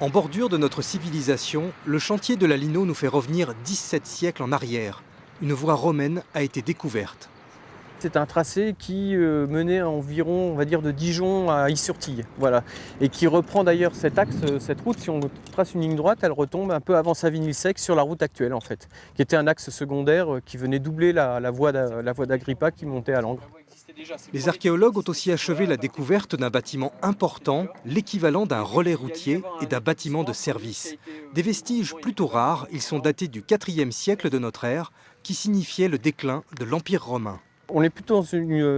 En bordure de notre civilisation, le chantier de la Linot nous fait revenir 17 siècles en arrière. Une voie romaine a été découverte. C'est un tracé qui menait environ, on va dire, de Dijon à Is-sur-Tille, voilà, et qui reprend d'ailleurs cet axe, cette route. Si on trace une ligne droite, elle retombe un peu avant Savigny-le-Sec sur la route actuelle en fait, qui était un axe secondaire qui venait doubler la voie d'Agrippa qui montait à Langres. Les archéologues ont aussi achevé la découverte d'un bâtiment important, l'équivalent d'un relais routier et d'un bâtiment de service. Des vestiges plutôt rares, ils sont datés du IVe siècle de notre ère, qui signifiait le déclin de l'Empire romain. On est plutôt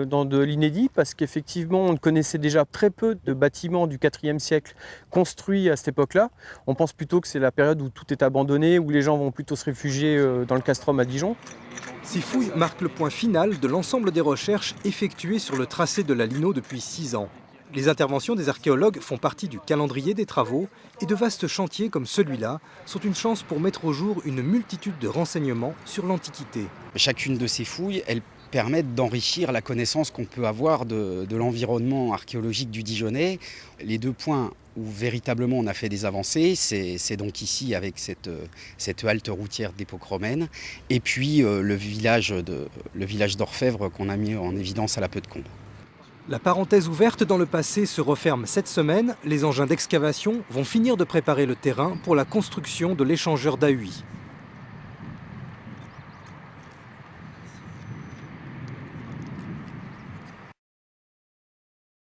dans de l'inédit parce qu'effectivement on connaissait déjà très peu de bâtiments du IVe siècle construits à cette époque-là. On pense plutôt que c'est la période où tout est abandonné, où les gens vont plutôt se réfugier dans le castrum à Dijon. Ces fouilles marquent le point final de l'ensemble des recherches effectuées sur le tracé de la Linot depuis 6 ans. Les interventions des archéologues font partie du calendrier des travaux et de vastes chantiers comme celui-là sont une chance pour mettre au jour une multitude de renseignements sur l'Antiquité. Chacune de ces fouilles, elles permettent d'enrichir la connaissance qu'on peut avoir de l'environnement archéologique du Dijonnais. Les deux points où véritablement on a fait des avancées, c'est donc ici avec cette halte routière d'époque romaine, et puis le village d'Orfèvre qu'on a mis en évidence à la Peu-de-Combe. La parenthèse ouverte dans le passé se referme cette semaine. Les engins d'excavation vont finir de préparer le terrain pour la construction de l'échangeur d'Ahui.